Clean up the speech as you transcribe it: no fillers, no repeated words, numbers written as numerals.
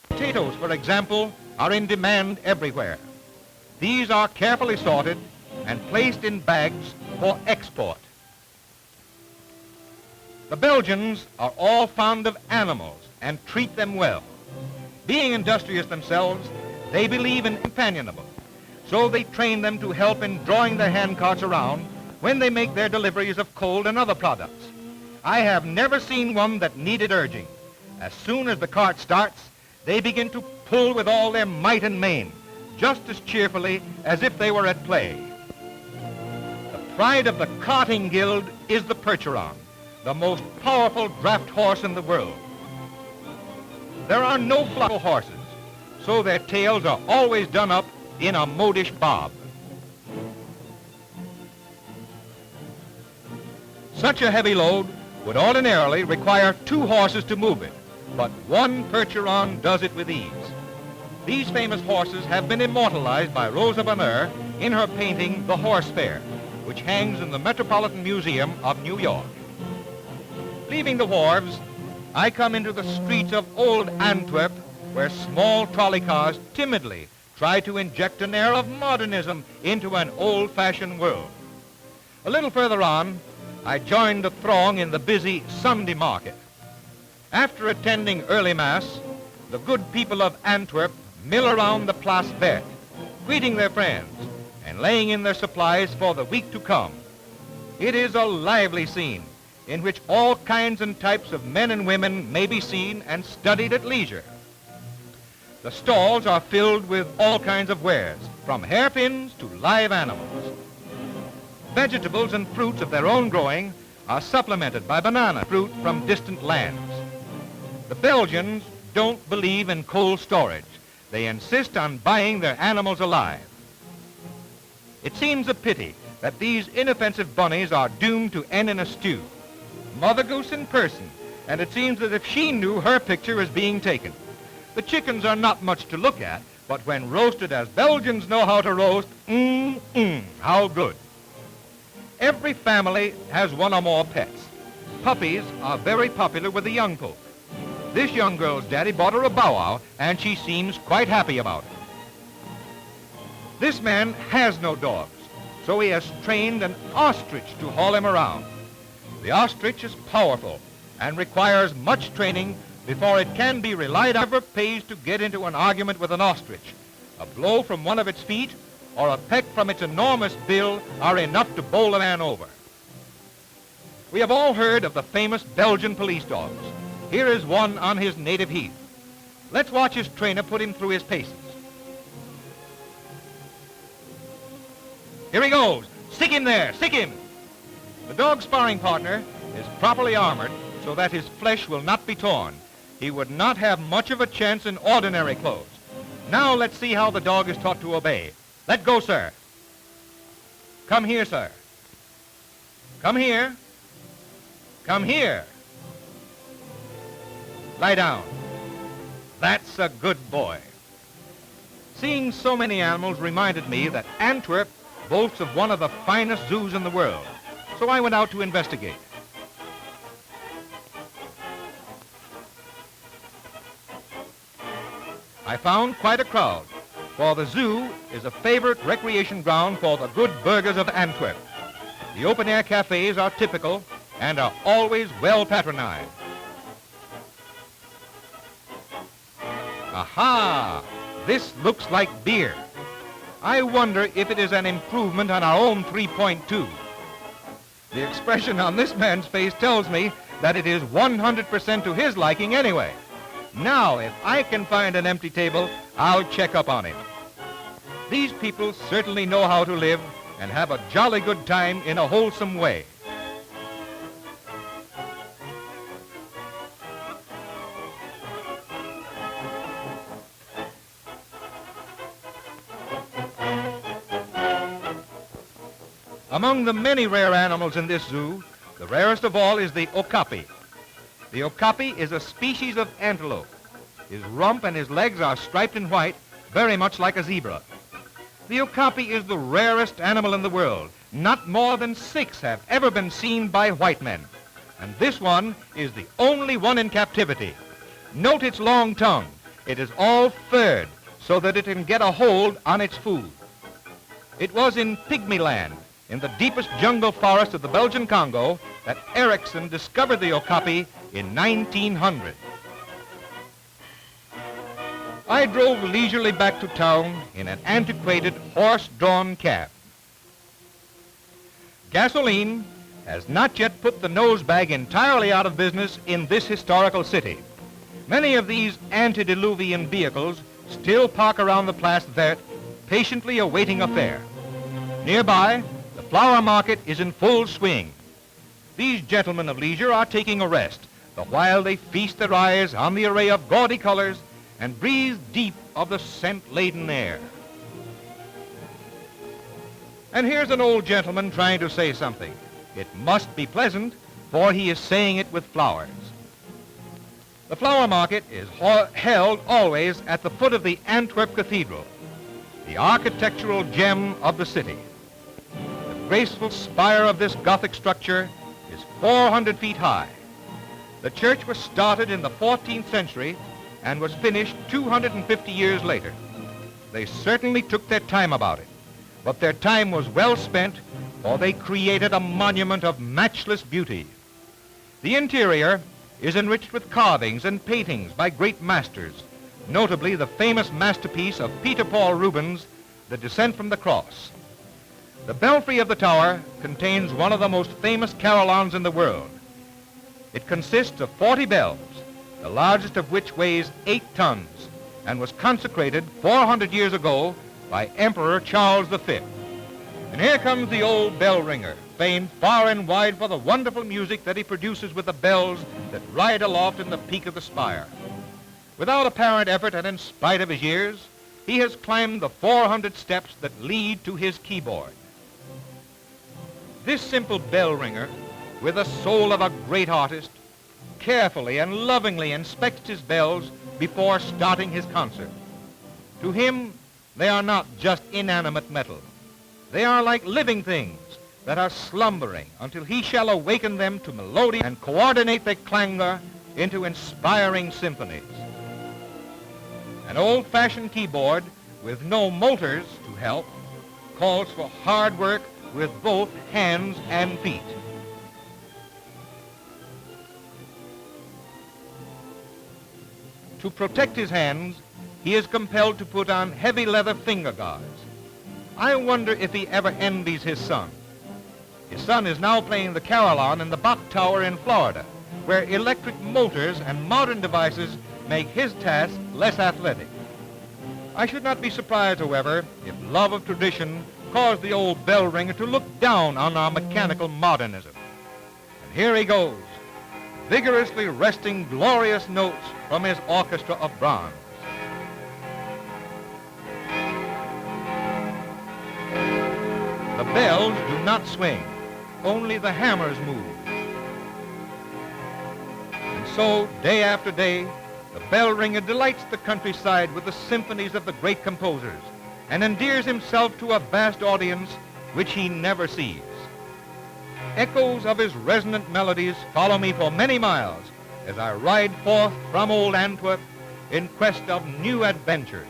Potatoes, for example, are in demand everywhere. These are carefully sorted and placed in bags for export. The Belgians are all fond of animals and treat them well. Being industrious themselves, they believe in companionable, so they train them to help in drawing their handcarts around when they make their deliveries of coal and other products. I have never seen one that needed urging. As soon as the cart starts, they begin to pull with all their might and main, just as cheerfully as if they were at play. The pride of the carting guild is the Percheron, the most powerful draft horse in the world. There are no fluffy horses, so their tails are always done up in a modish bob. Such a heavy load would ordinarily require 2 horses to move it, but 1 Percheron does it with ease. These famous horses have been immortalized by Rosa Bonheur in her painting The Horse Fair, which hangs in the Metropolitan Museum of New York. Leaving the wharves, I come into the streets of Old Antwerp, where small trolley cars timidly try to inject an air of modernism into an old-fashioned world. A little further on, I joined the throng in the busy Sunday market. After attending early Mass, the good people of Antwerp mill around the Place Verte, greeting their friends and laying in their supplies for the week to come. It is a lively scene in which all kinds and types of men and women may be seen and studied at leisure. The stalls are filled with all kinds of wares, from hairpins to live animals. Vegetables and fruits of their own growing are supplemented by banana fruit from distant lands. The Belgians don't believe in cold storage. They insist on buying their animals alive. It seems a pity that these inoffensive bunnies are doomed to end in a stew. Mother Goose in person, and it seems as if she knew her picture is being taken. The chickens are not much to look at, but when roasted as Belgians know how to roast, how good. Every family has 1 or more pets. Puppies are very popular with the young folk. This young girl's daddy bought her a bow wow, and she seems quite happy about it. This man has no dogs, so he has trained an ostrich to haul him around. The ostrich is powerful and requires much training before it can be relied on. It never pays to get into an argument with an ostrich. A blow from one of its feet or a peck from its enormous bill are enough to bowl a man over. We have all heard of the famous Belgian police dogs. Here is one on his native heath. Let's watch his trainer put him through his paces. Here he goes. Stick him there. Stick him. The dog's sparring partner is properly armored so that his flesh will not be torn. He would not have much of a chance in ordinary clothes. Now let's see how the dog is taught to obey. Let go, sir. Come here, sir. Come here. Come here. Lie down. That's a good boy. Seeing so many animals reminded me that Antwerp boasts of one of the finest zoos in the world, so I went out to investigate. I found quite a crowd, for the zoo is a favorite recreation ground for the good burghers of Antwerp. The open-air cafes are typical and are always well patronized. Aha! This looks like beer. I wonder if it is an improvement on our own 3.2. The expression on this man's face tells me that it is 100% to his liking anyway. Now, if I can find an empty table, I'll check up on him. These people certainly know how to live and have a jolly good time in a wholesome way. Among the many rare animals in this zoo, the rarest of all is the Okapi. The Okapi is a species of antelope. His rump and his legs are striped in white, very much like a zebra. The Okapi is the rarest animal in the world. Not more than 6 have ever been seen by white men. and this one is the only one in captivity. Note its long tongue. It is all furred so that it can get a hold on its food. It was in Pygmy Land, in the deepest jungle forest of the Belgian Congo, that Erichsen discovered the Okapi in 1900. I drove leisurely back to town in an antiquated horse-drawn cab. Gasoline has not yet put the nosebag entirely out of business in this historical city. Many of these antediluvian vehicles still park around the Place Verte, patiently awaiting a fare. Nearby, the flower market is in full swing. These gentlemen of leisure are taking a rest, the while they feast their eyes on the array of gaudy colors and breathe deep of the scent-laden air. And here's an old gentleman trying to say something. It must be pleasant, for he is saying it with flowers. The flower market is held always at the foot of the Antwerp Cathedral, the architectural gem of the city. The graceful spire of this Gothic structure is 400 feet high. The church was started in the 14th century and was finished 250 years later. They certainly took their time about it, but their time was well spent, for they created a monument of matchless beauty. The interior is enriched with carvings and paintings by great masters, notably the famous masterpiece of Peter Paul Reuben's The Descent from the Cross. The belfry of the tower contains one of the most famous carillons in the world. It consists of 40 bells, the largest of which weighs 8 tons, and was consecrated 400 years ago by Emperor Charles V. And here comes the old bell ringer, famed far and wide for the wonderful music that he produces with the bells that ride aloft in the peak of the spire. Without apparent effort and in spite of his years, he has climbed the 400 steps that lead to his keyboard. This simple bell ringer, with the soul of a great artist, carefully and lovingly inspects his bells before starting his concert. To him, they are not just inanimate metal. They are like living things that are slumbering until he shall awaken them to melody and coordinate their clangor into inspiring symphonies. An old-fashioned keyboard with no motors to help calls for hard work with both hands and feet. To protect his hands, he is compelled to put on heavy leather finger guards. I wonder if he ever envies his son. His son is now playing the carillon in the Bach Tower in Florida, where electric motors and modern devices make his task less athletic. I should not be surprised, however, if love of tradition caused the old bell ringer to look down on our mechanical modernism. And here he goes, vigorously wresting glorious notes from his orchestra of bronze. The bells do not swing, only the hammers move. And so, day after day, the bell ringer delights the countryside with the symphonies of the great composers and endears himself to a vast audience which he never sees. Echoes of his resonant melodies follow me for many miles as I ride forth from Old Antwerp in quest of new adventures.